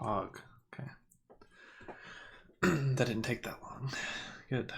fog. Okay. That didn't take that long. Good.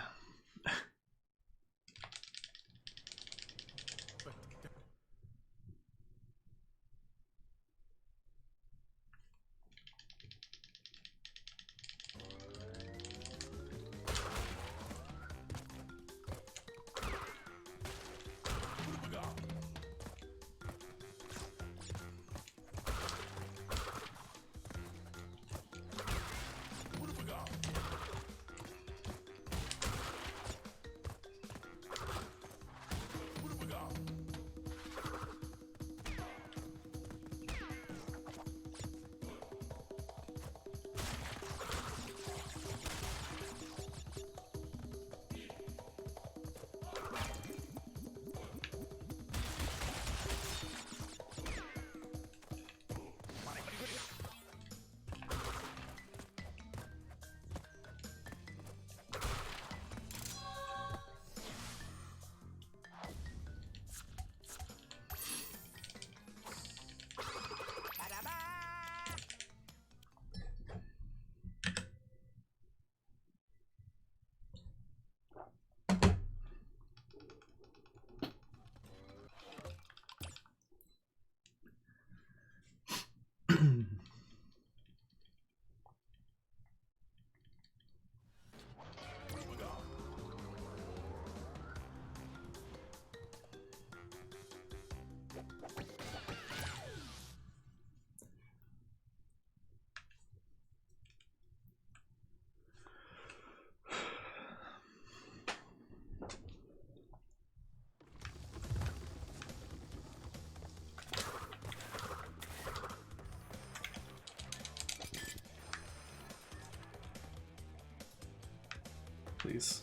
Please.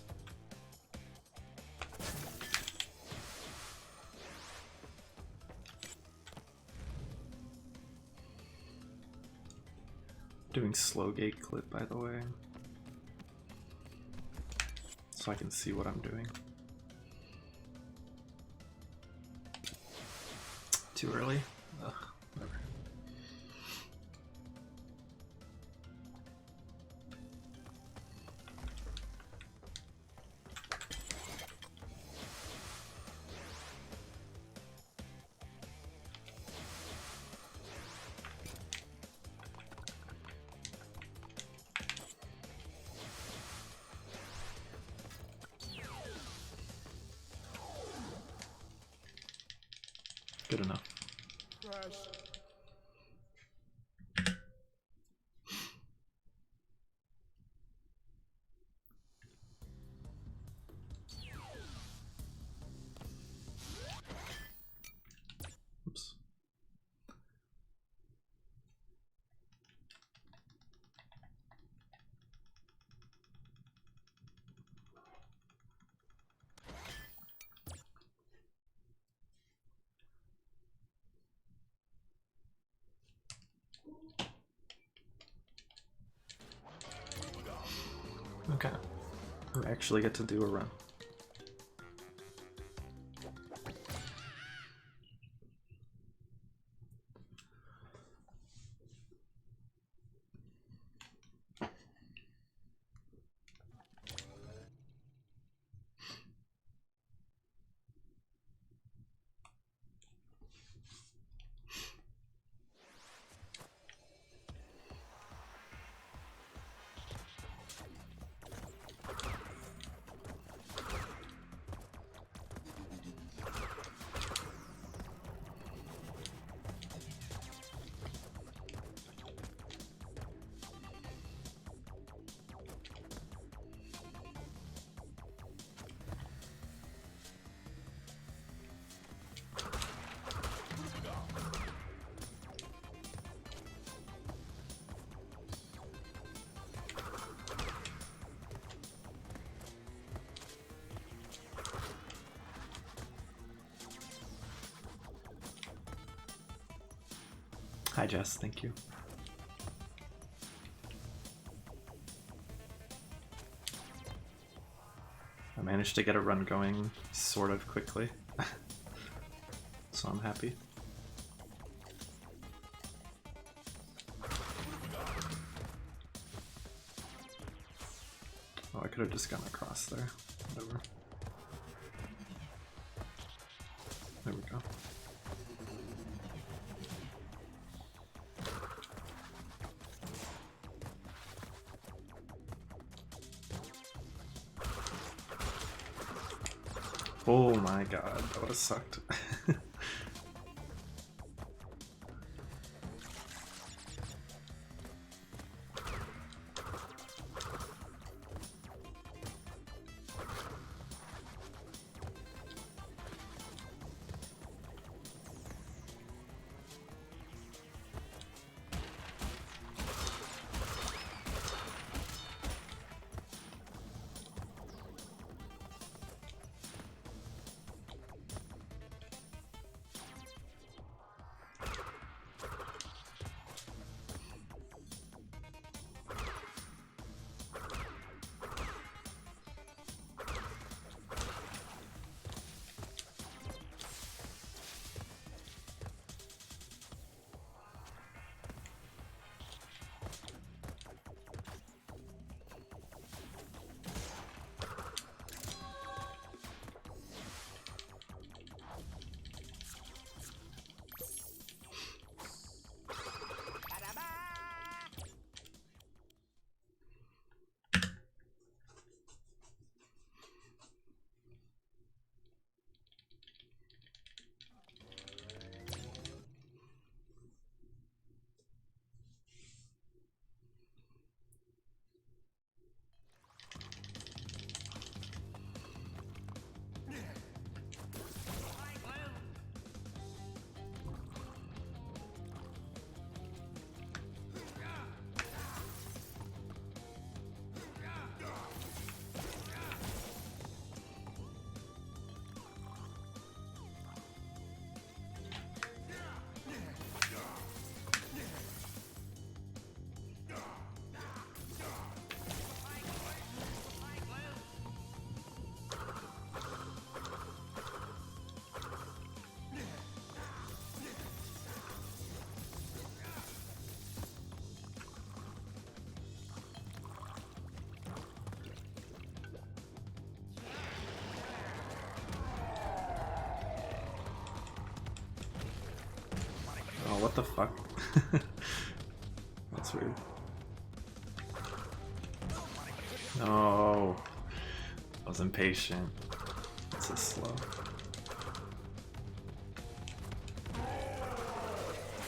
Doing slow gate clip, by the way, so I can see what I'm doing. Too early? Ugh, whatever. Good enough. Oops. Okay, I actually get to do a run. Hi Jess, thank you. I managed to get a run going sort of quickly, so I'm happy. Oh, I could have just gone across there. Whatever. There we go. Oh my god, that would have sucked. Oh, what the fuck? That's weird. No. I was impatient. This is slow.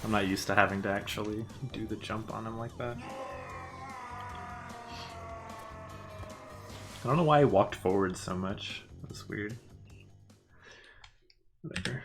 I'm not used to having to actually do the jump on him like that. I don't know why I walked forward so much. That's weird. Whatever.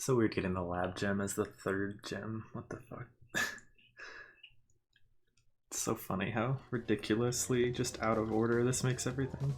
So weird getting the lab gem as the third gem. What the fuck? It's so funny how ridiculously just out of order this makes everything.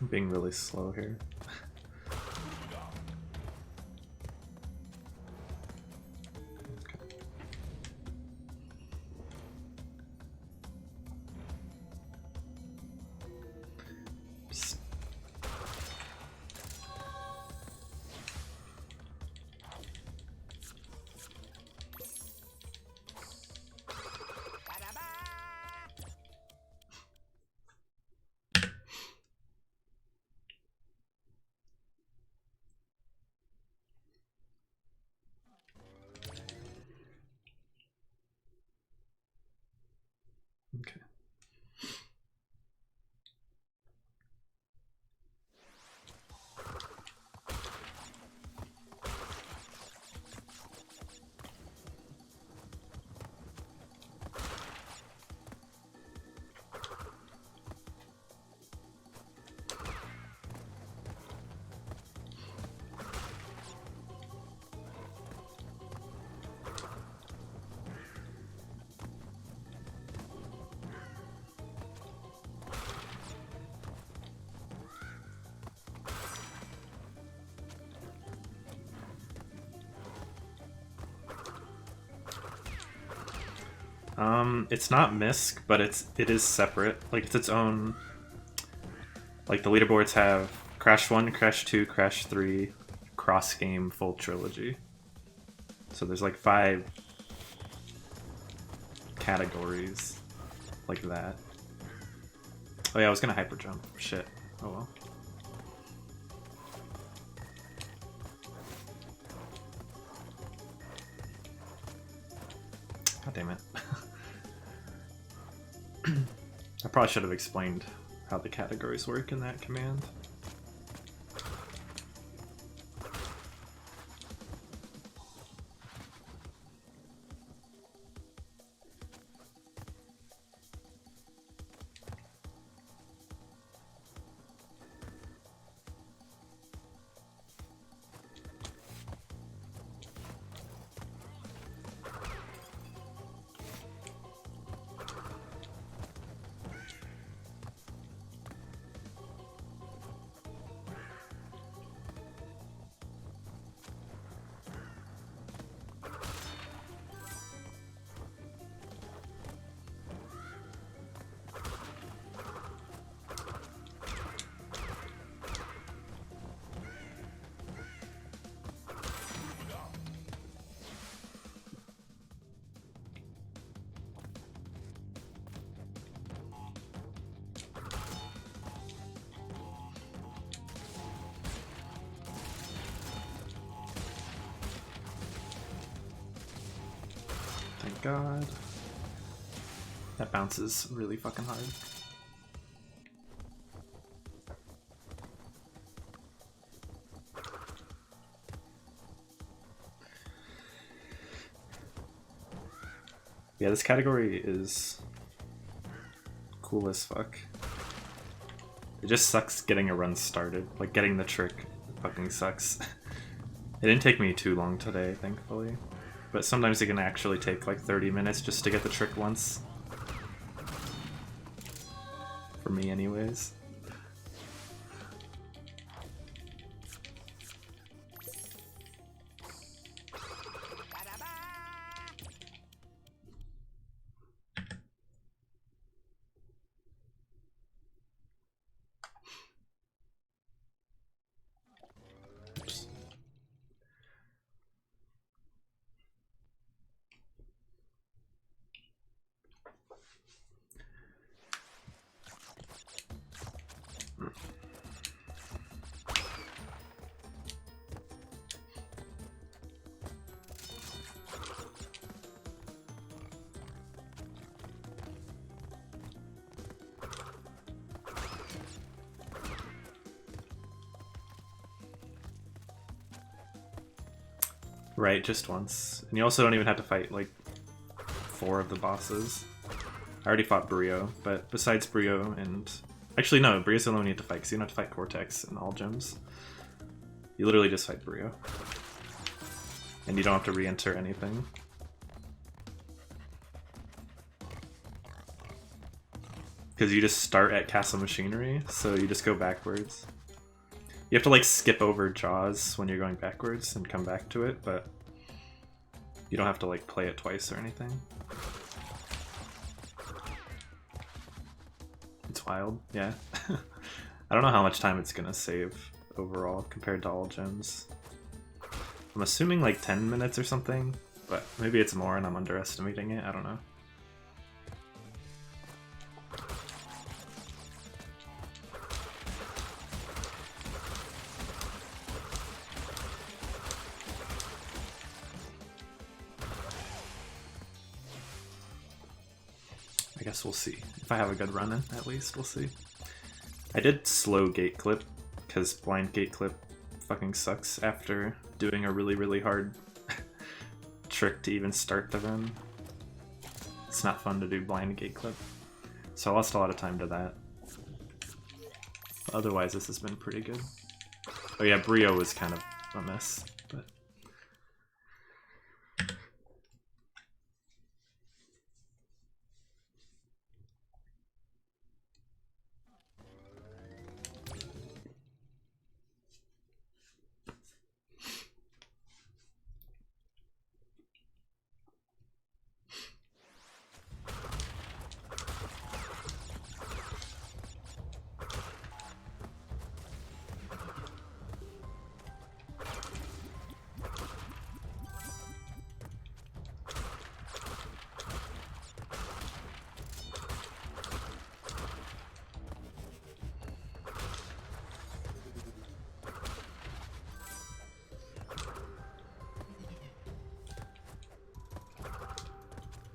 I'm being really slow here. Okay. It's not MISC, but it is separate. Like it's its own. Like the leaderboards have Crash 1, Crash 2, Crash 3, Cross-Game Full Trilogy. So there's like 5 categories like that. Oh yeah, I was gonna hyper jump. Shit. Oh well. God damn it. I probably should have explained how the categories work in that command. Thank God. That bounces really fucking hard. Yeah, this category is cool as fuck. It just sucks getting a run started. Like, getting the trick fucking sucks. It didn't take me too long today, thankfully. But sometimes it can actually take like 30 minutes just to get the trick once. For me anyways. Right, just once. And you also don't even have to fight, like, 4 of the bosses. I already fought Brio, but besides Brio and... Actually, no, Brio's the only one you have to fight, because you don't have to fight Cortex and All Gems. You literally just fight Brio. And you don't have to re-enter anything. Because you just start at Castle Machinery, so you just go backwards. You have to like skip over Jaws when you're going backwards and come back to it, but you don't have to like play it twice or anything. It's wild, yeah. I don't know how much time it's gonna save overall compared to All Gems. I'm assuming like 10 minutes or something, but maybe it's more and I'm underestimating it, I don't know. I guess we'll see. If I have a good run in, at least, we'll see. I did slow gate clip, because blind gate clip fucking sucks after doing a really, really hard trick to even start the run. It's not fun to do blind gate clip. So I lost a lot of time to that. Otherwise, this has been pretty good. Oh yeah, Brio was kind of a mess, but...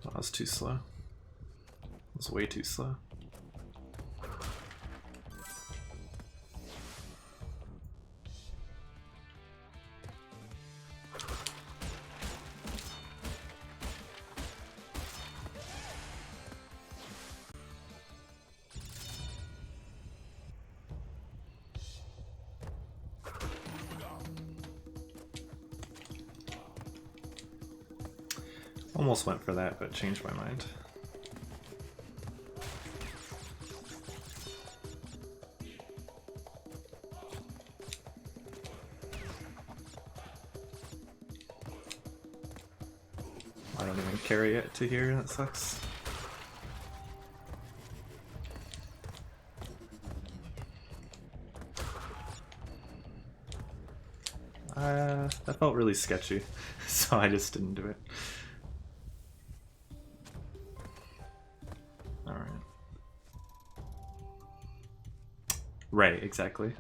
That was too slow. It was way too slow. Almost went for that, but changed my mind. I don't even carry it to here, that sucks. That felt really sketchy, so I just didn't do it. Right, exactly.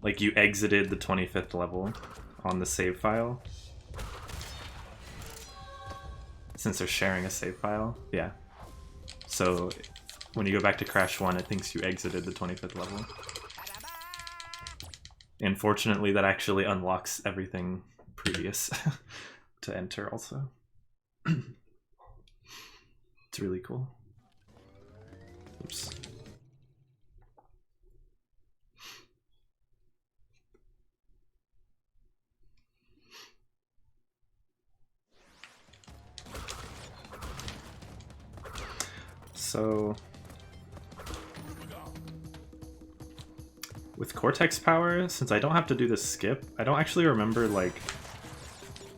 Like you exited the 25th level on the save file. Since they're sharing a save file, yeah. So when you go back to Crash 1, it thinks you exited the 25th level. And fortunately, that actually unlocks everything previous to enter also. It's really cool. Oops. So with Cortex power, since I don't have to do the skip, I don't actually remember like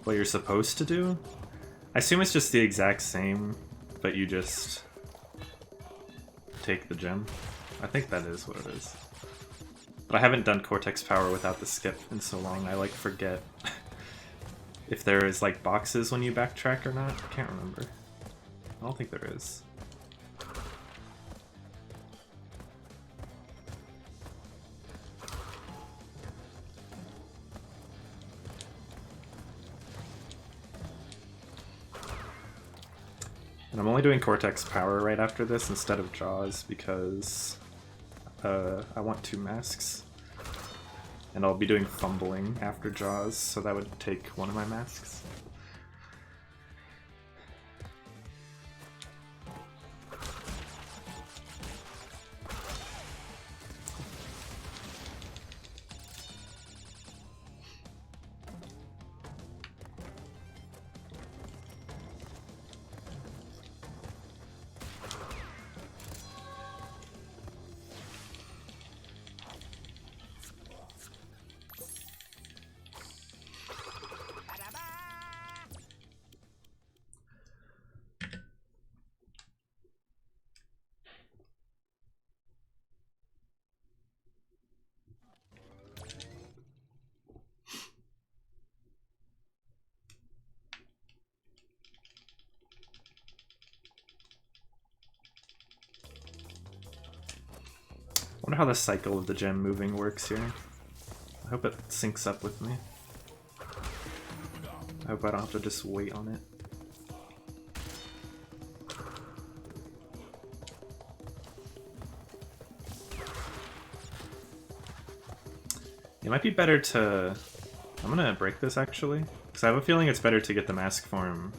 what you're supposed to do. I assume it's just the exact same, but you just take the gem. I think that is what it is. But I haven't done Cortex power without the skip in so long, I like forget if there is like boxes when you backtrack or not. I can't remember. I don't think there is. And I'm only doing Cortex power right after this instead of Jaws because I want 2 masks. And I'll be doing fumbling after Jaws, so that would take one of my masks. I wonder how the cycle of the gem moving works here. I hope it syncs up with me. I hope I don't have to just wait on it. It might be better to... I'm gonna break this actually, because I have a feeling it's better to get the mask form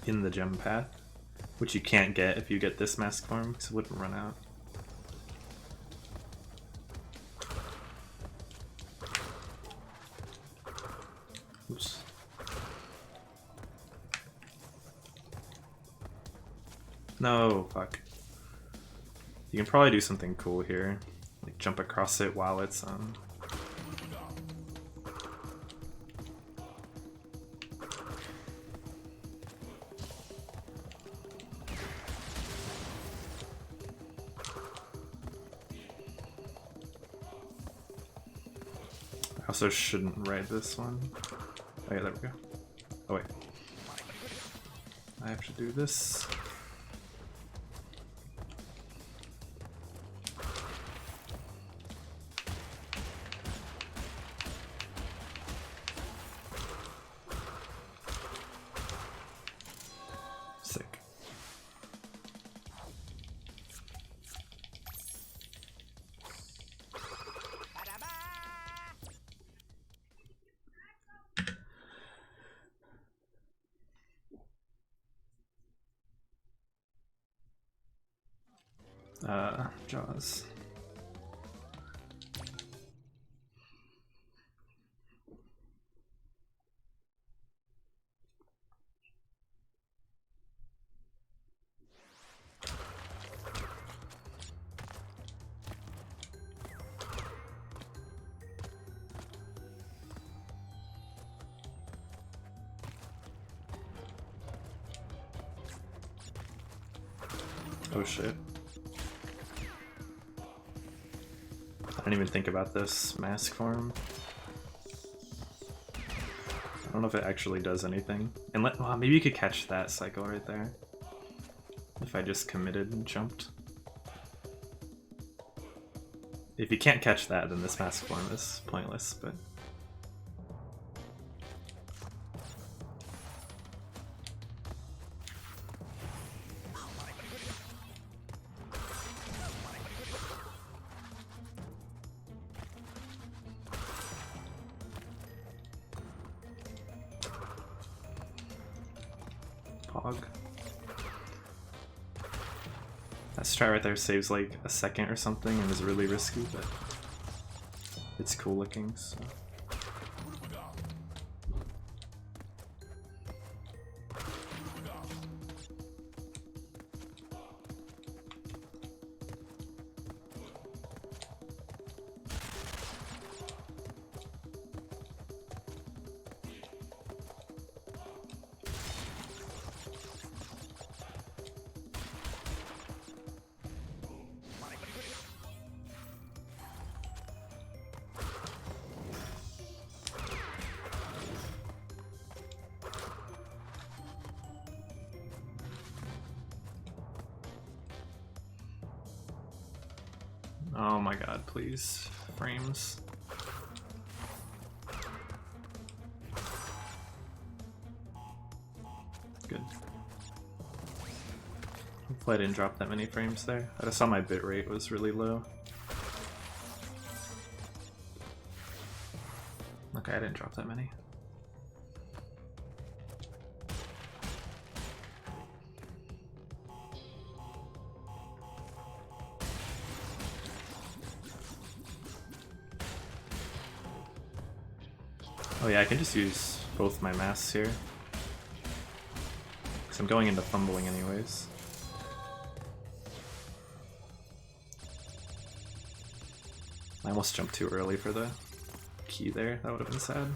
in the gem path, which you can't get if you get this mask form, because it wouldn't run out. Oops. No, fuck. You can probably do something cool here, like jump across it while it's I also shouldn't ride this one. Oh yeah, there we go. Oh wait. I have to do this. Sick. Jaws. Oh shit. I didn't even think about this mask form. I don't know if it actually does anything. And well, maybe you could catch that cycle right there. If I just committed and jumped. If you can't catch that, then this mask form is pointless, but... Pog. That strat right there saves like a second or something and is really risky, but it's cool looking, so... Oh my god, please. Frames. Good. Well, I didn't drop that many frames there. I just saw my bitrate was really low. Okay, I didn't drop that many. Oh yeah, I can just use both my masks here. Because I'm going into fumbling anyways. I almost jumped too early for the key there. That would have been sad.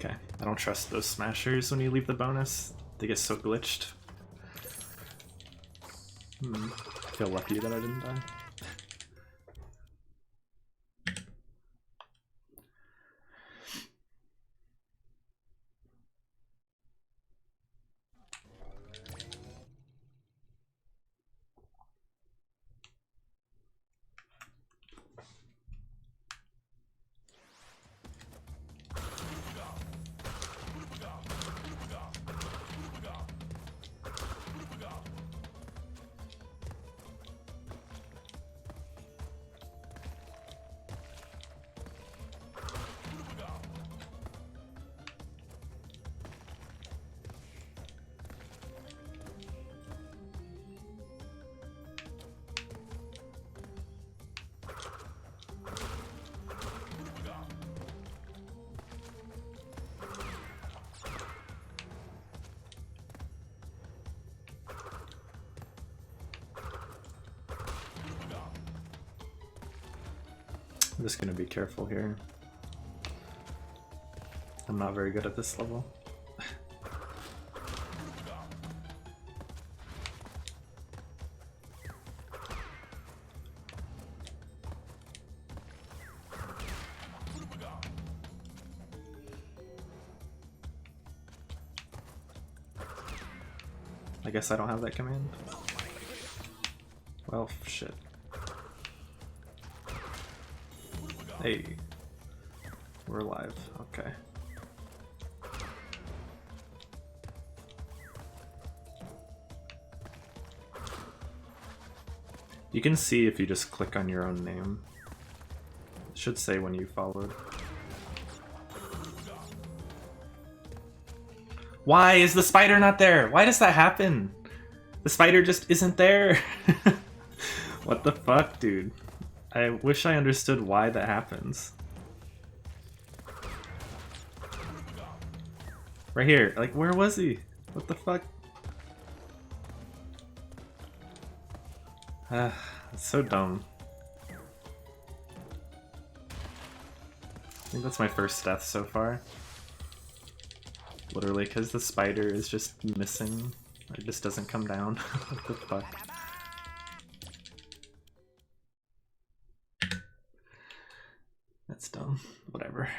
Okay, I don't trust those smashers when you leave the bonus. They get so glitched. I feel lucky that I didn't die. I'm just gonna be careful here. I'm not very good at this level. I guess I don't have that command. Well, shit. Hey, we're alive. Okay. You can see if you just click on your own name. It should say when you followed. Why is the spider not there? Why does that happen? The spider just isn't there. What the fuck, dude? I wish I understood why that happens. Right here. Like, where was he? What the fuck? It's so dumb. I think that's my first death so far. Literally, because the spider is just missing. It just doesn't come down. What the fuck? That's dumb. Whatever.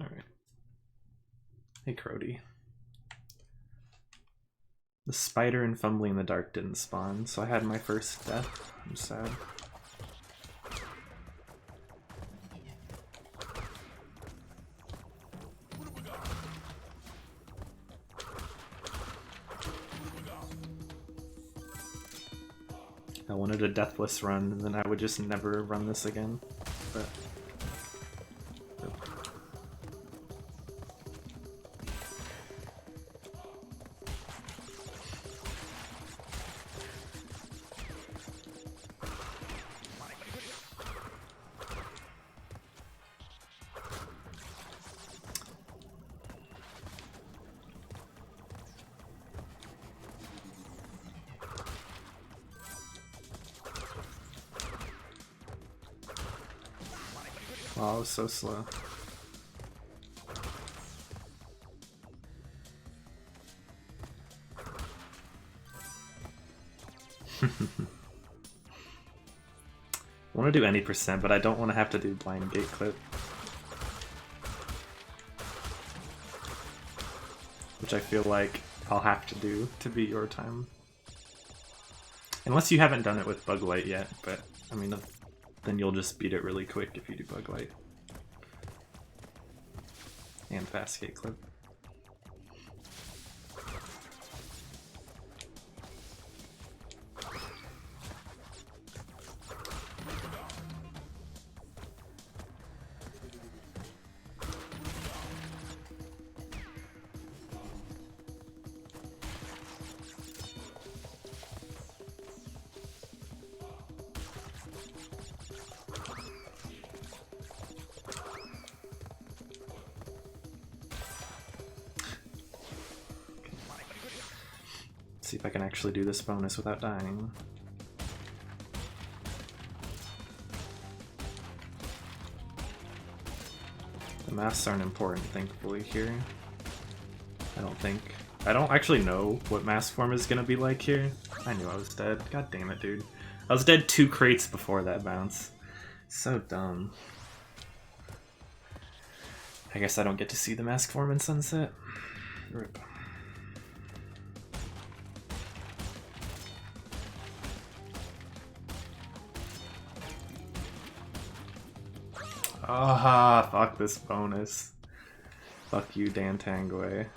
Alright. Hey, Crody. The spider and fumbling in the dark didn't spawn, so I had my first death. I'm sad. I wanted a deathless run, and then I would just never run this again. But Oh, it was so slow. I want to do any percent, but I don't want to have to do blind gate clip. Which I feel like I'll have to do to beat your time. Unless you haven't done it with Bug Lite yet, but I mean, then you'll just beat it really quick if you do Bug Lite. And fast gate clip. See if I can actually do this bonus without dying. The masks aren't important, thankfully, here. I don't think. I don't actually know what mask form is gonna be like here. I knew I was dead. God damn it, dude. I was dead 2 crates before that bounce. So dumb. I guess I don't get to see the mask form in Sunset. Rip. Ah, fuck this bonus. Fuck you, Dan Tangway.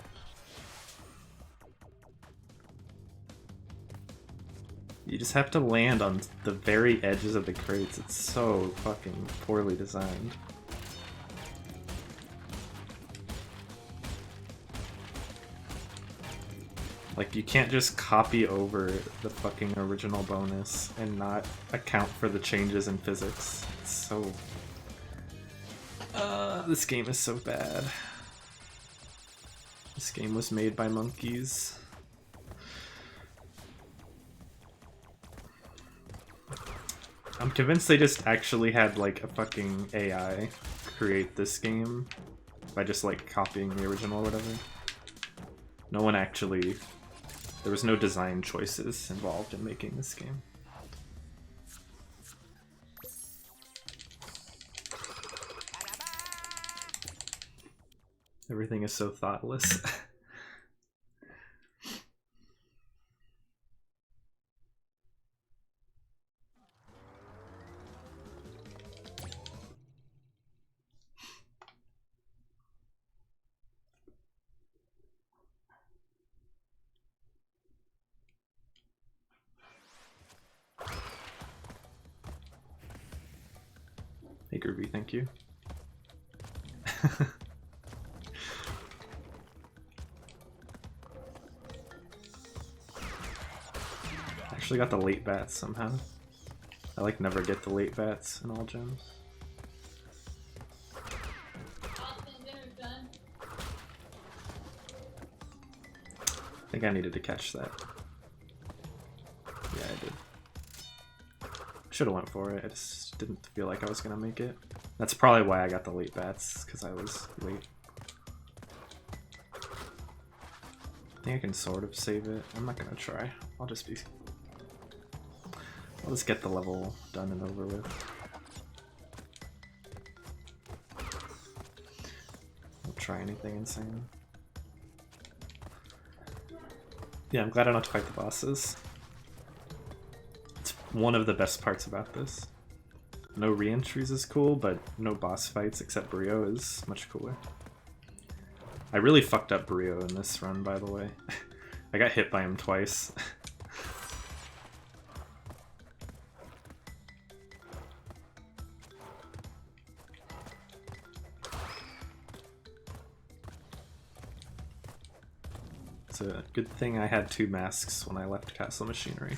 You just have to land on the very edges of the crates. It's so fucking poorly designed. Like, you can't just copy over the fucking original bonus and not account for the changes in physics. It's so... this game is so bad. This game was made by monkeys. I'm convinced they just actually had like a fucking AI create this game by just like copying the original or whatever. No one actually... There was no design choices involved in making this game. Everything is so thoughtless. Hey Groovy, thank you. Actually got the late bats somehow. I like never get the late bats in all gems. I think I needed to catch that. Yeah, I did. Should have went for it. I just didn't feel like I was gonna make it. That's probably why I got the late bats, because I was late. I think I can sort of save it. I'm not gonna try. I'll just get the level done and over with. I'll try anything insane. Yeah, I'm glad I don't have to fight the bosses. It's one of the best parts about this. No re-entries is cool, but no boss fights except Brio is much cooler. I really fucked up Brio in this run, by the way. I got hit by him twice. It's a good thing I had 2 masks when I left Castle Machinery.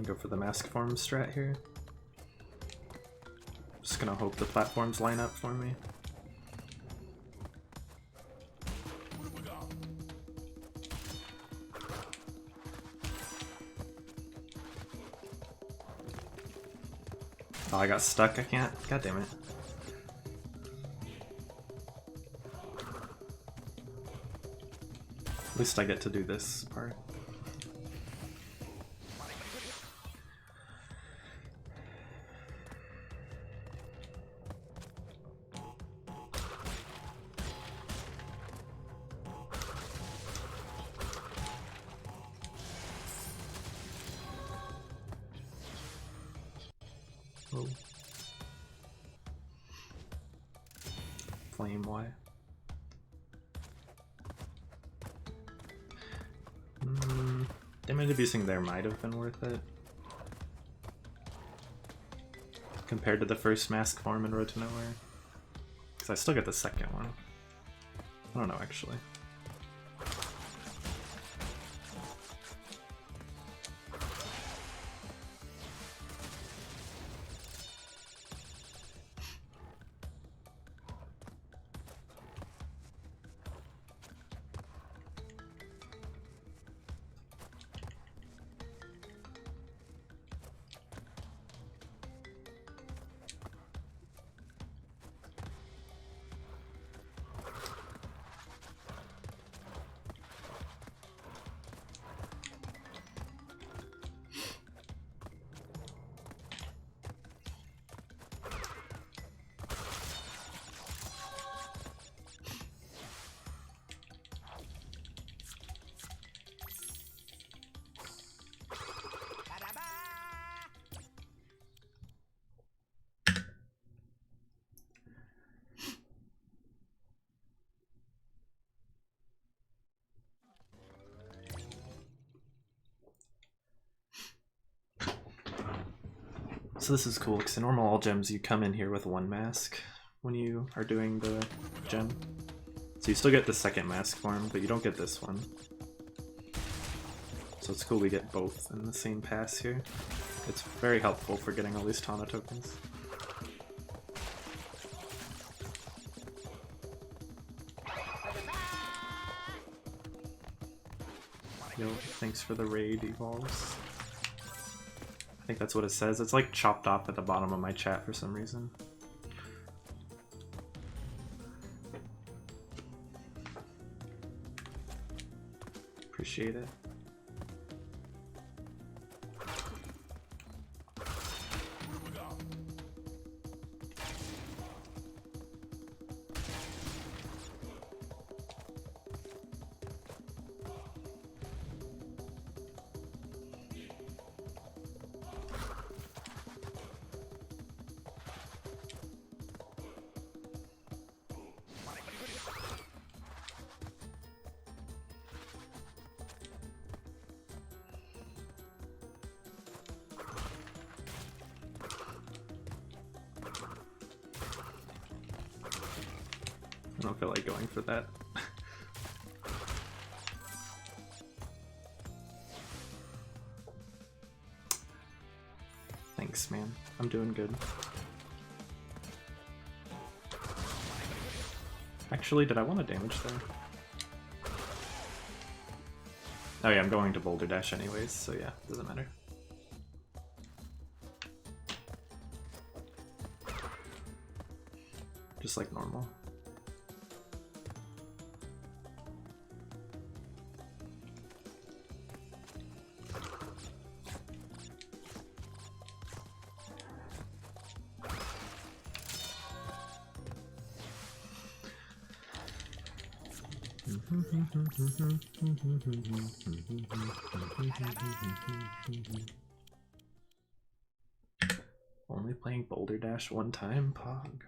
Go for the mask form strat here. Just gonna hope the platforms line up for me. Oh, I got stuck. I can't. God damn it. At least I get to do this part. Oh. Flame Y. Damage abusing there might have been worth it. Compared to the first mask form in Road to Nowhere. Because I still get the second one. I don't know actually. So this is cool, because in normal all gems you come in here with one mask when you are doing the gem. So you still get the second mask form, but you don't get this one. So it's cool we get both in the same pass here. It's very helpful for getting all these Tana tokens. Yo, thanks for the raid, Evolves. I think that's what it says. It's like chopped off at the bottom of my chat for some reason. Appreciate it. I don't feel like going for that. Thanks, man. I'm doing good. Actually, did I want to damage there? Oh yeah, I'm going to Boulder Dash anyways, so yeah, doesn't matter. Just like normal. Only playing Boulder Dash one time, Pog.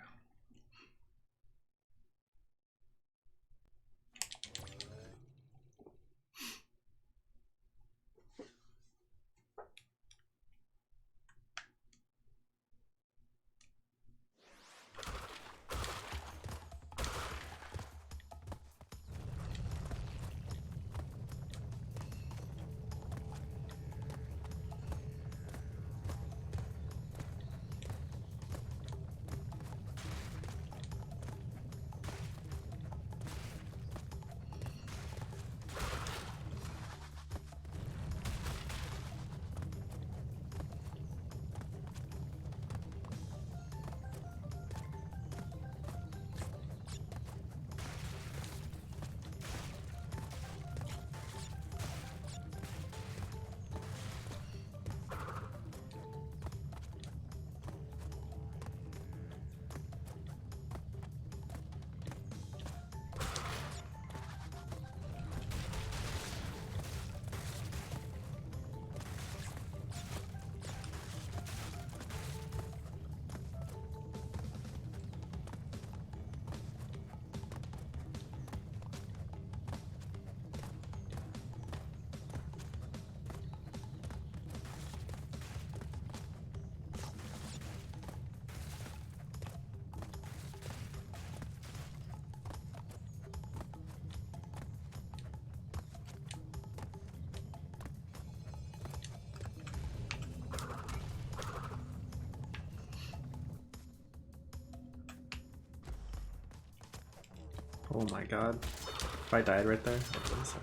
Oh my god. If I died right there, that's really sad.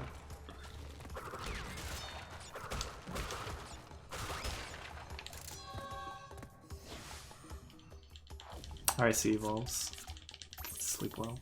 Alright, sea evolves. Sleep well.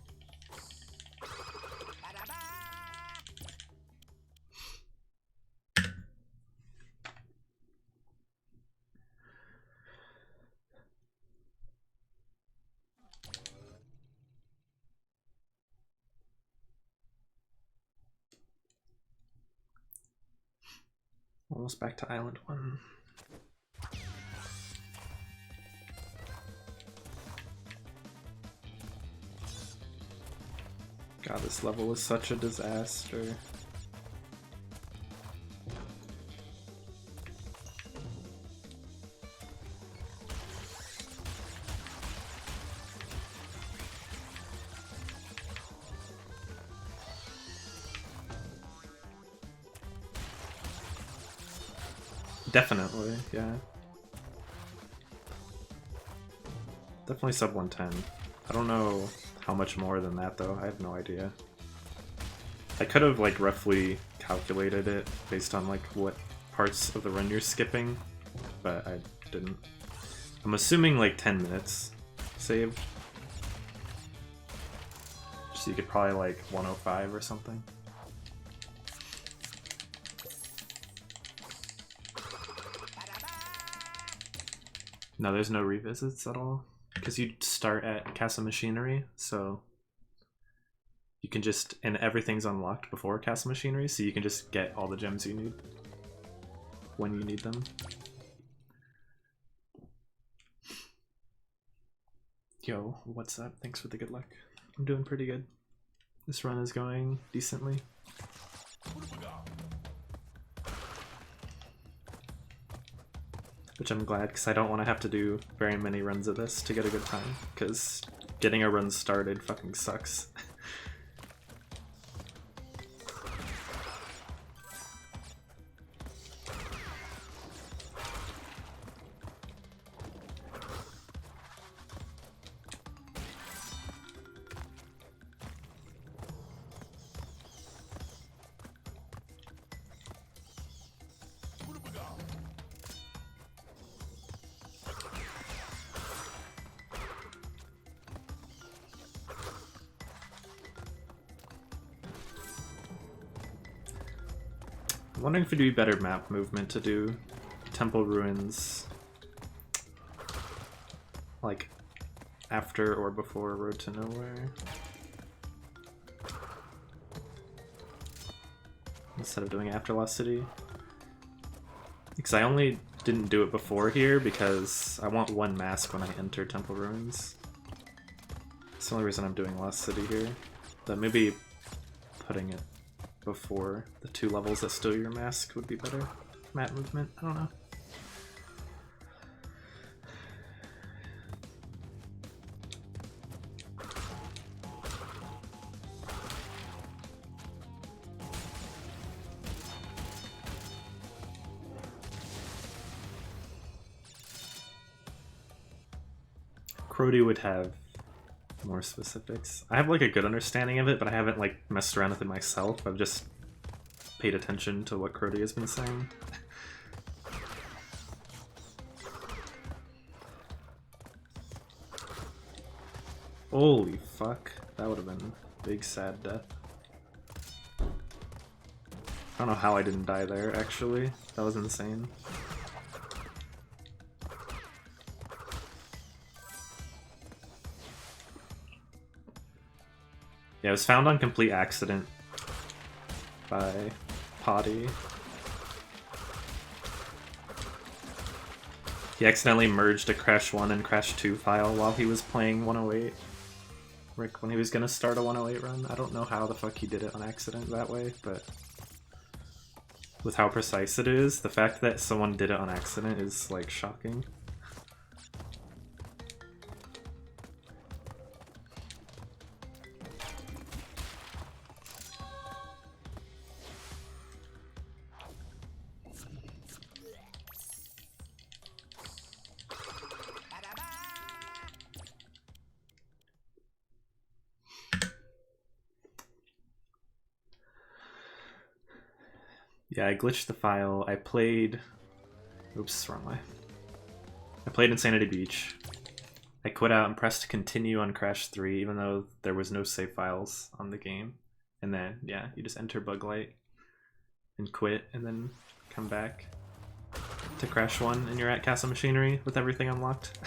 Almost back to Island 1. God, this level is such a disaster. Definitely, yeah. Definitely sub 110. I don't know how much more than that though, I have no idea. I could have like roughly calculated it based on like what parts of the run you're skipping, but I didn't. I'm assuming like 10 minutes saved. So you could probably like 105 or something. No, there's no revisits at all. Because you start at Castle Machinery, so you can just, and everything's unlocked before Castle Machinery, so you can just get all the gems you need when you need them. Yo, what's up? Thanks for the good luck. I'm doing pretty good. This run is going decently. Which I'm glad, because I don't want to have to do very many runs of this to get a good time, because getting a run started fucking sucks. I'm wondering if it'd be better map movement to do Temple Ruins like after or before Road to Nowhere. Instead of doing after Lost City. Because I only didn't do it before here because I want one mask when I enter Temple Ruins. That's the only reason I'm doing Lost City here. But maybe putting it before the 2 levels that steal your mask would be better. Map movement, I don't know. Crody would have more specifics. I have like a good understanding of it, but I haven't like messed around with it myself. I've just paid attention to what Crody has been saying. Holy fuck, that would have been a big sad death. I don't know how I didn't die there, actually. That was insane. Yeah, it was found on complete accident by Potty. He accidentally merged a Crash 1 and Crash 2 file while he was playing 108. Rick, when he was gonna start a 108 run. I don't know how the fuck he did it on accident that way, but with how precise it is, the fact that someone did it on accident is like shocking. Yeah, I glitched the file. I played... Oops, wrong way. I played Insanity Beach. I quit out and pressed continue on Crash 3, even though there was no save files on the game. And then, yeah, you just enter Bug Lite and quit, and then come back to Crash 1, and you're at Castle Machinery with everything unlocked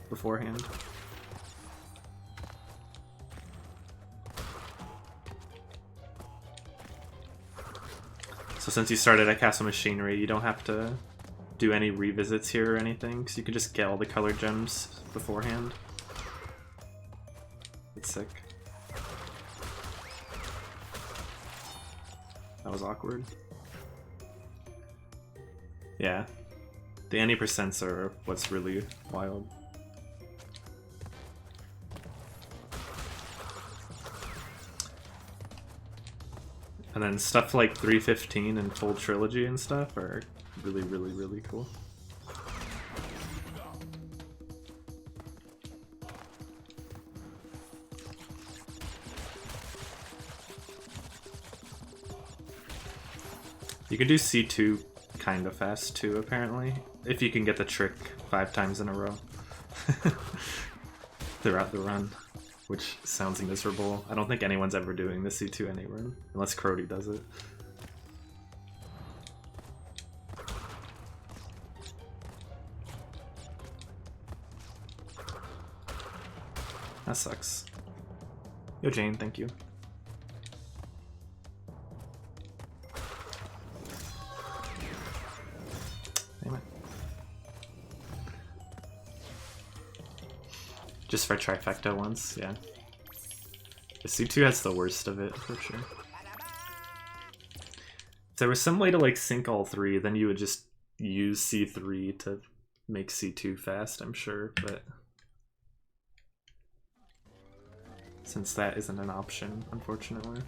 beforehand. So since you started at Castle Machinery, you don't have to do any revisits here or anything, because you can just get all the colored gems beforehand. It's sick. That was awkward. Yeah. The any percents are what's really wild. And then stuff like 315 and Full Trilogy and stuff are really, really, really cool. You can do C2 kind of fast too, apparently, if you can get the trick 5 times in a row throughout the run, which sounds miserable. I don't think anyone's ever doing the C2 any run, unless Crody does it. That sucks. Yo, Jane, thank you. Damn it. Just for trifecta once, yeah. The C2 has the worst of it, for sure. If there was some way to like sync all 3, then you would just use C3 to make C2 fast, I'm sure, but since that isn't an option, unfortunately.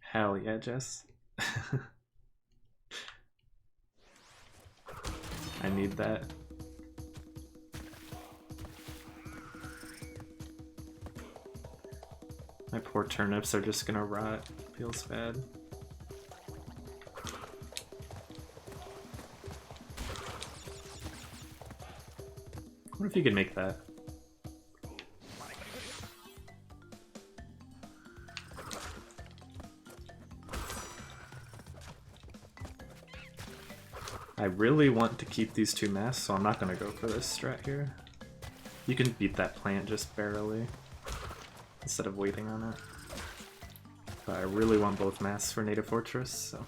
Hell yeah, Jess. I need that. My poor turnips are just gonna rot. Feels bad. What if you could make that? I really want to keep these 2 masks, so I'm not gonna go for this strat here. You can beat that plant just barely, instead of waiting on it. But I really want both masks for Native Fortress, so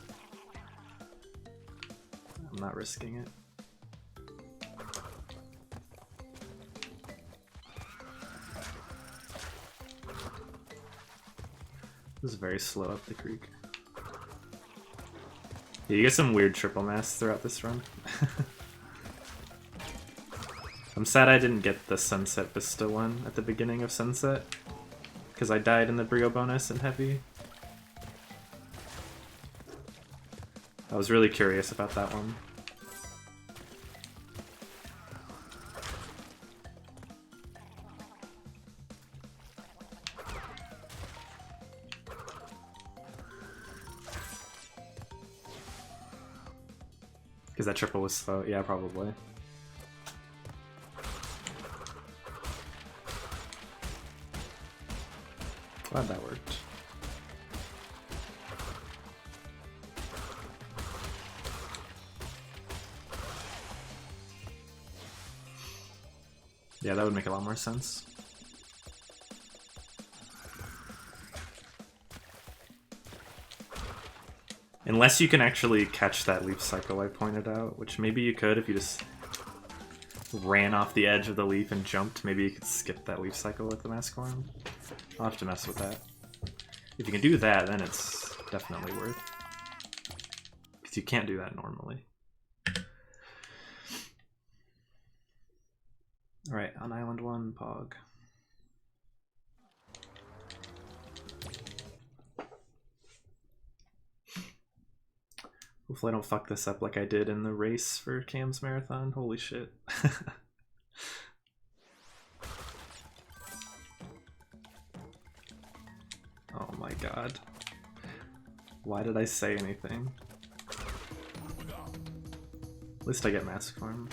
I'm not risking it. This is very slow up the creek. Yeah, you get some weird triple masks throughout this run. I'm sad I didn't get the Sunset Vista one at the beginning of Sunset, because I died in the Brio bonus in Heavy. I was really curious about that one. Because that triple was slow. Yeah, probably. Glad that worked. Yeah, that would make a lot more sense. Unless you can actually catch that leaf cycle I pointed out, which maybe you could if you just ran off the edge of the leaf and jumped. Maybe you could skip that leaf cycle with the mask form. I'll have to mess with that. If you can do that, then it's definitely worth. Because you can't do that normally. Alright, on Island 1, Pog. Hopefully I don't fuck this up like I did in the race for Cam's marathon. Holy shit. Oh my god. Why did I say anything? At least I get mask form.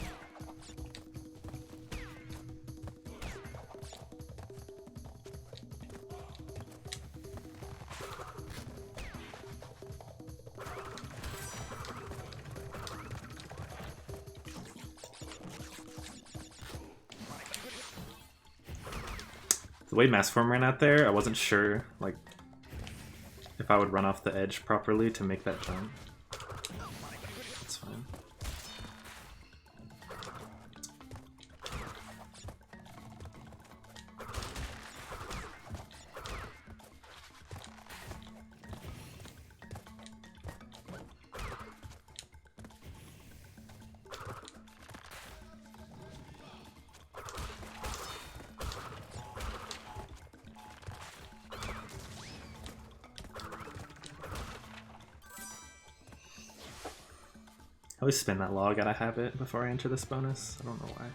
The way mask form ran out there, I wasn't sure like if I would run off the edge properly to make that jump. That's fine. I always spin that log out of habit before I enter this bonus. I don't know why.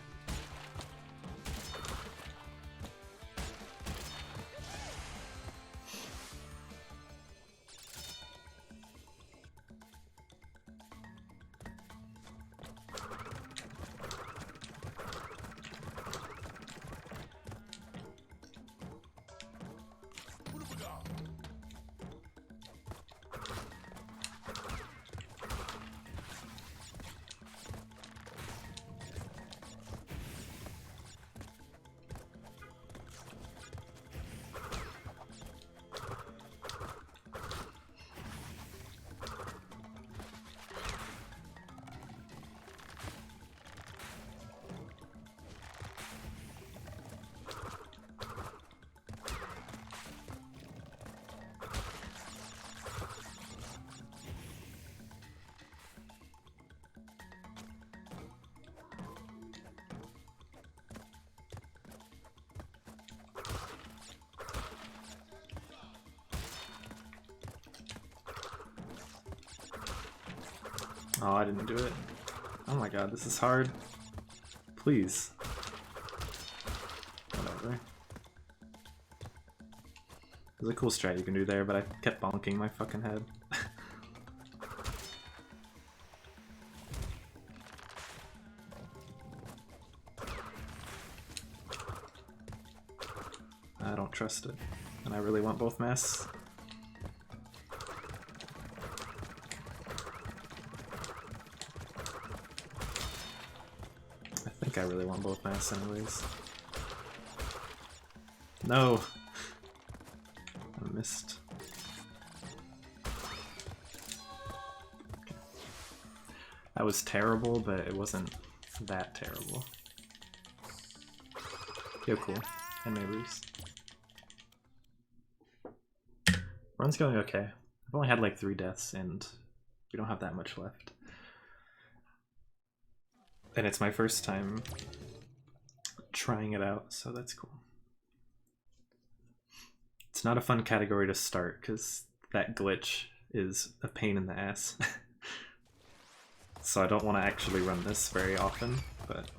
Oh, I didn't do it. Oh my god, this is hard. Please. Whatever. There's a cool strat you can do there, but I kept bonking my fucking head. I don't trust it. And I really want both masks. I really want both masks anyways. No! I missed. That was terrible, but it wasn't that terrible. Yo, cool. And neighbors. Run's going okay. I've only had like 3 deaths and we don't have that much left. And it's my first time trying it out, so that's cool. It's not a fun category to start because that glitch is a pain in the ass. So I don't want to actually run this very often, but...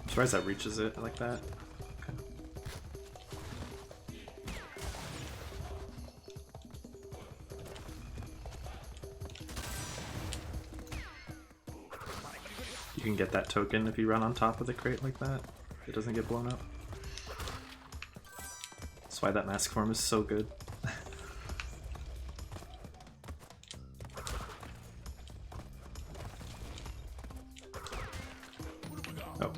I'm surprised that reaches it like that. You can get that token if you run on top of the crate like that. It doesn't get blown up. That's why that mask form is so good. Oh.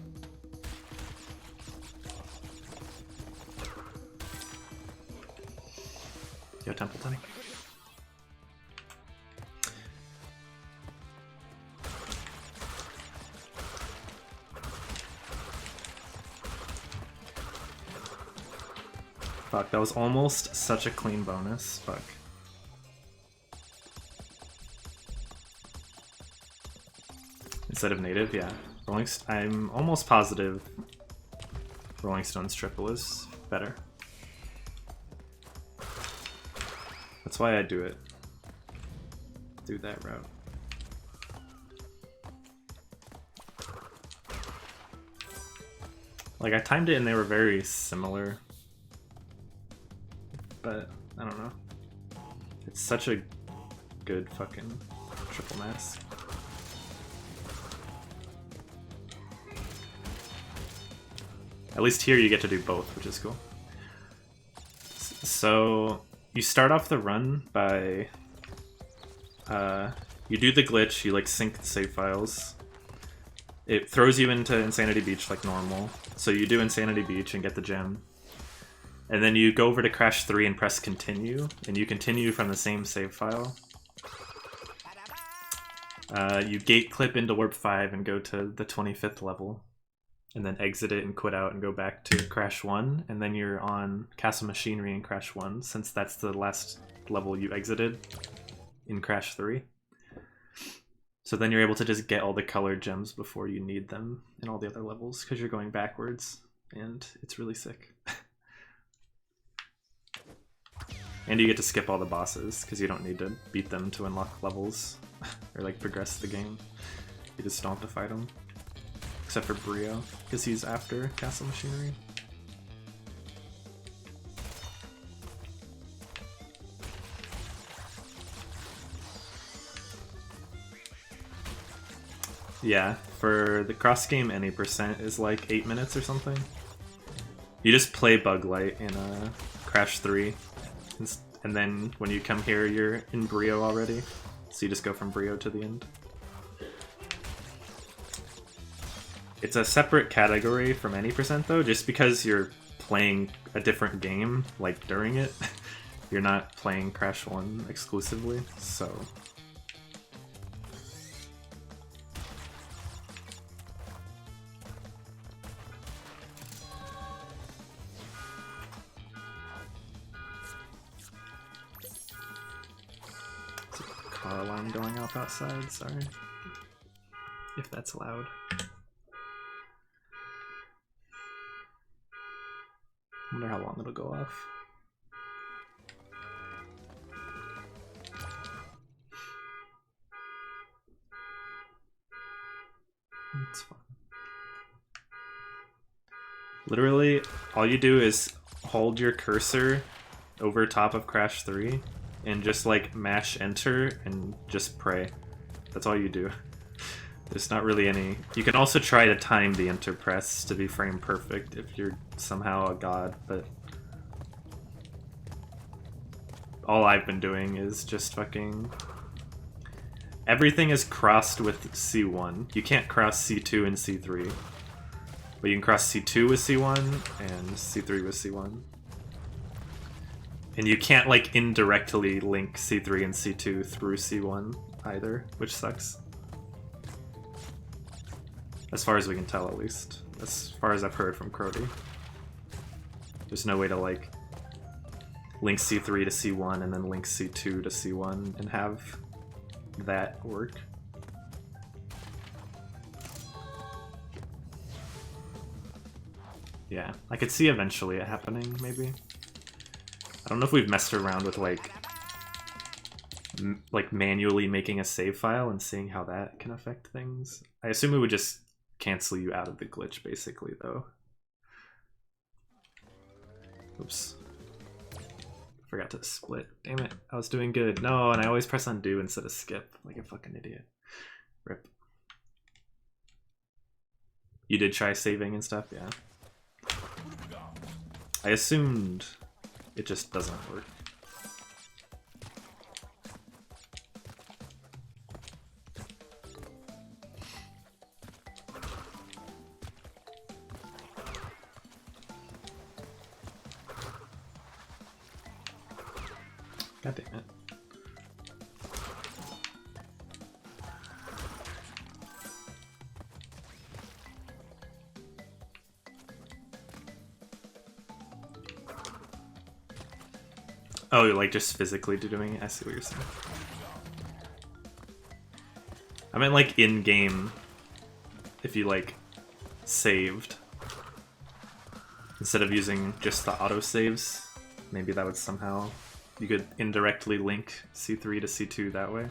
Yo, Templeton. Fuck, that was almost such a clean bonus. Fuck. Instead of native, yeah. I'm almost positive Rolling Stone's triple is better. That's why I do it. Do that route. Like, I timed it and they were very similar. But, I don't know. It's such a good fucking triple mask. At least here you get to do both, which is cool. So, you start off the run by... you do the glitch, you like sync the save files. It throws you into Insanity Beach like normal. So you do Insanity Beach and get the gem. And then you go over to Crash 3 and press continue, and you continue from the same save file. You gate clip into Warp 5 and go to the 25th level. And then exit it and quit out and go back to Crash 1. And then you're on Castle Machinery in Crash 1, since that's the last level you exited in Crash 3. So then you're able to just get all the colored gems before you need them in all the other levels, because you're going backwards, and it's really sick. And you get to skip all the bosses, because you don't need to beat them to unlock levels, or like progress the game. You just don't have to fight them. Except for Brio, because he's after Castle Machinery. Yeah, for the cross game, any percent is like 8 minutes or something. You just play Bug Lite in Crash 3, and then when you come here, you're in Brio already. So you just go from Brio to the end. It's a separate category from any percent though, just because you're playing a different game, like during it. You're not playing Crash 1 exclusively, so... Car alarm going off outside, sorry. If that's loud. Wonder how long it'll go off. It's fine. Literally, all you do is hold your cursor over top of Crash 3 and just like mash enter and just pray. That's all you do. There's not really any... You can also try to time the enter press to be frame perfect if you're somehow a god, but... all I've been doing is just fucking... Everything is crossed with C1. You can't cross C2 and C3. But you can cross C2 with C1 and C3 with C1. And you can't, like, indirectly link C3 and C2 through C1 either, which sucks. As far as we can tell, at least. As far as I've heard from Crody. There's no way to, like, link C3 to C1 and then link C2 to C1 and have that work. Yeah, I could see eventually it happening, maybe. I don't know if we've messed around with, like manually making a save file and seeing how that can affect things. I assume it would just cancel you out of the glitch, basically, though. Oops. Forgot to split. Damn it, I was doing good. No, and I always press undo instead of skip, like a fucking idiot. Rip. You did try saving and stuff? Yeah. I assumed it just doesn't work. God damn it. Oh, you're like just physically doing it? I see what you're saying. I meant like in-game, if you like saved, instead of using just the autosaves, maybe that would somehow, you could indirectly link C3 to C2 that way.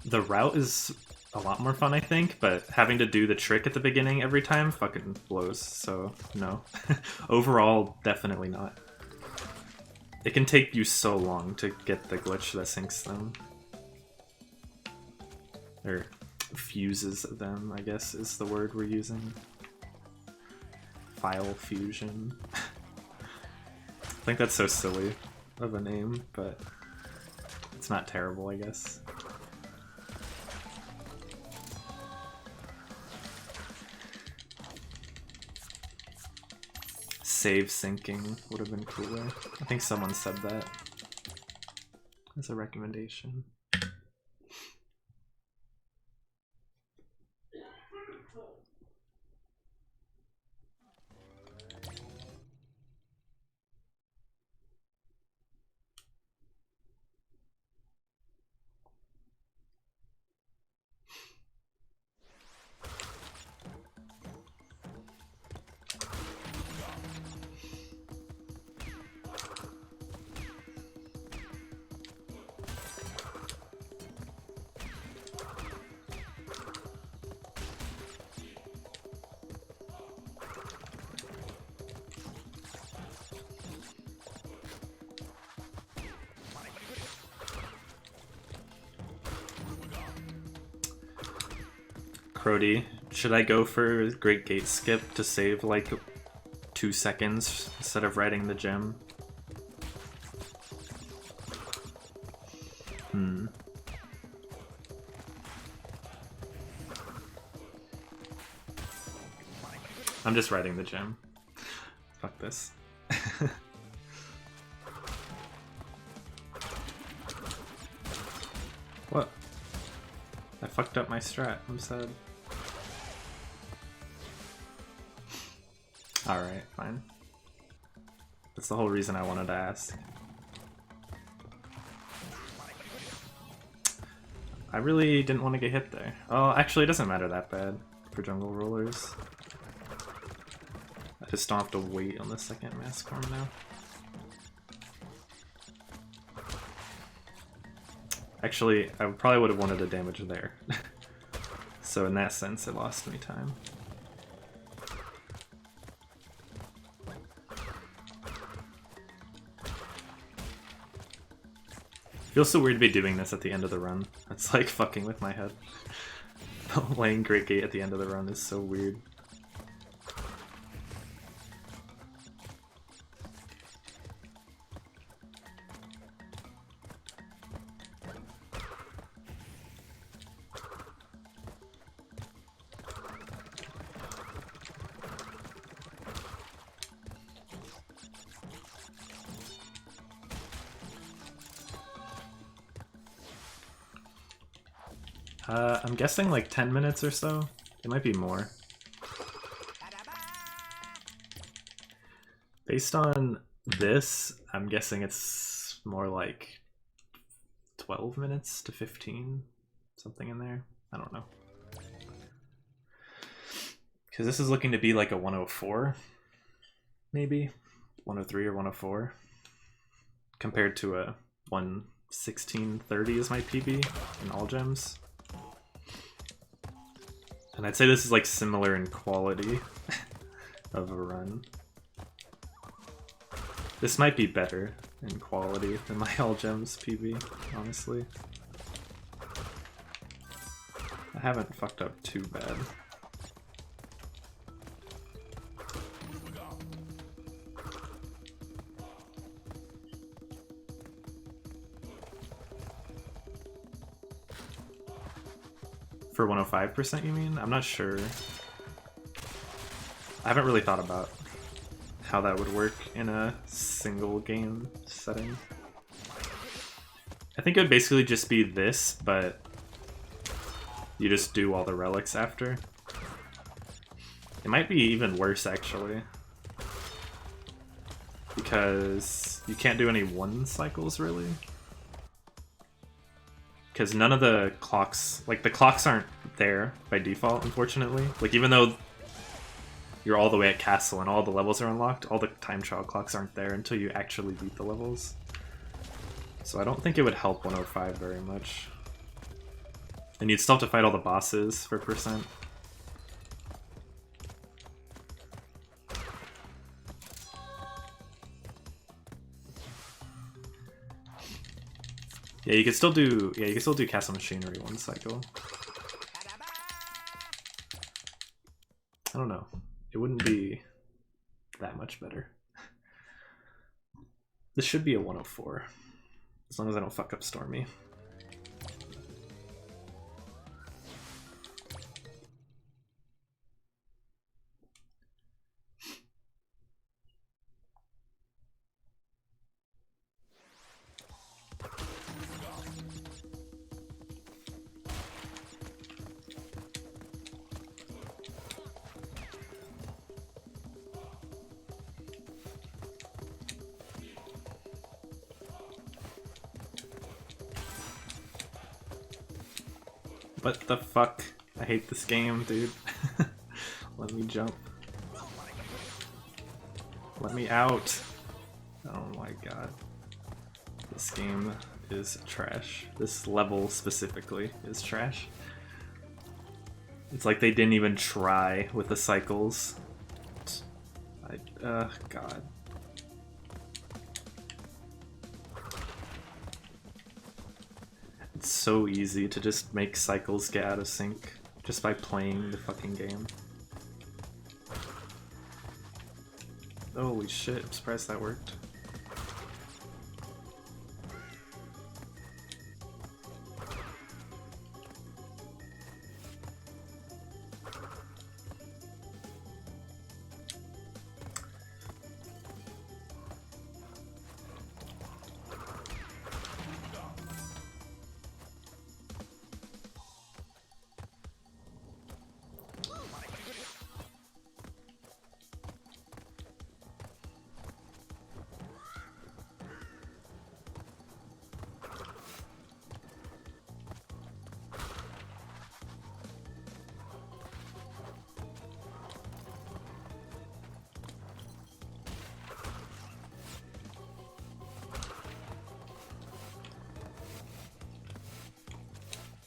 The route is a lot more fun, I think, but having to do the trick at the beginning every time fucking blows, so no. Overall, definitely not. It can take you so long to get the glitch that sinks them. Or fuses them, I guess is the word we're using. File fusion. I think that's so silly of a name, but it's not terrible, I guess. Save syncing would have been cooler. I think someone said that as a recommendation. Crody, should I go for Great Gate Skip to save like 2 seconds instead of riding the gem? I'm just riding the gem. Fuck this. What? I fucked up my strat, I'm sad. Alright, fine. That's the whole reason I wanted to ask. I really didn't want to get hit there. Oh, actually it doesn't matter that bad for jungle rollers. I just don't have to wait on the second mask form now. Actually, I probably would have wanted a damage there. So in that sense, it lost me time. Feels so weird to be doing this at the end of the run. It's like fucking with my head. Playing Great Gate at the end of the run is so weird. I'm guessing like 10 minutes or so. It might be more. Based on this, I'm guessing it's more like 12 minutes to 15, something in there. I don't know. Because this is looking to be like a 104, maybe 103 or 104, compared to a 116.30 is my PB in all gems. And I'd say this is like similar in quality of a run. This might be better in quality than my all gems PB, honestly. I haven't fucked up too bad. For 105%, you mean? I'm not sure. I haven't really thought about how that would work in a single game setting. I think it would basically just be this, but you just do all the relics after. It might be even worse, actually. Because you can't do any one cycles, really. Because none of the clocks, like the clocks aren't there by default, unfortunately. Like even though you're all the way at castle and all the levels are unlocked, all the time trial clocks aren't there until you actually beat the levels. So I don't think it would help 105 very much. And you'd still have to fight all the bosses for percent. Yeah, you could still do. Yeah, you could still do Castle Machinery one cycle. I don't know. It wouldn't be that much better. This should be a 104, as long as I don't fuck up Stormy. What the fuck? I hate this game, dude. Let me jump. Let me out. Oh my god. This game is trash. This level specifically is trash. It's like they didn't even try with the cycles. God. It's so easy to just make cycles get out of sync just by playing the fucking game. Holy shit, I'm surprised that worked.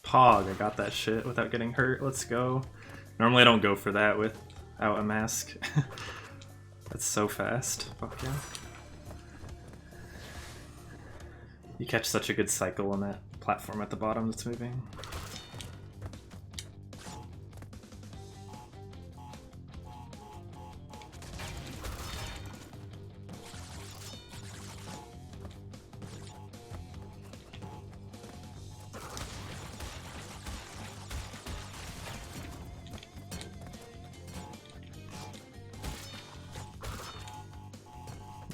Pog, I got that shit without getting hurt. Let's go. Normally I don't go for that without a mask. That's so fast. Fuck yeah. You catch such a good cycle on that platform at the bottom that's moving.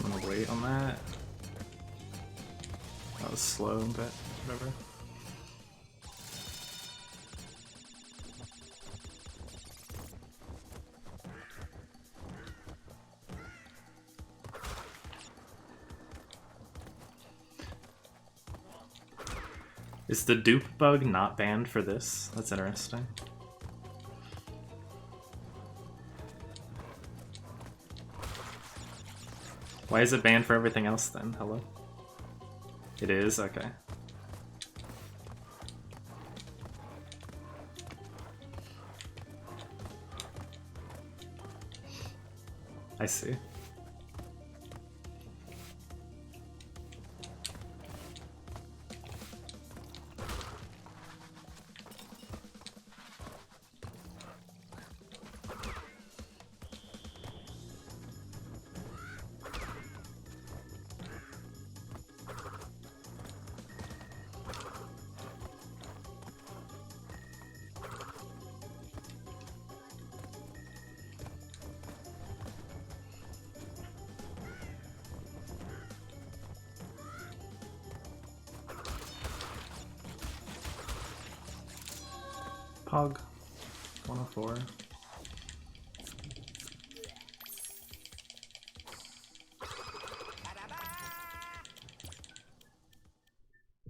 I'm gonna wait on that. That was slow, but whatever. Is the dupe bug not banned for this? That's interesting. Why is it banned for everything else then? Hello? It is? Okay. I see. Pog 104.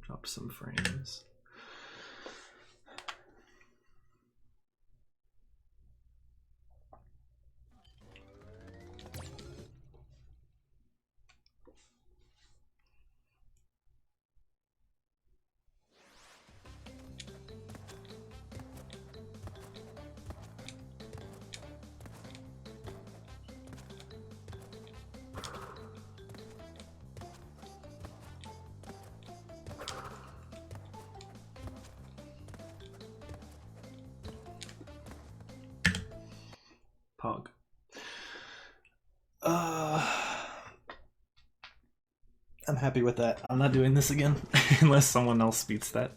Drop some frames. Pog. I'm happy with that. I'm not doing this again unless someone else beats that.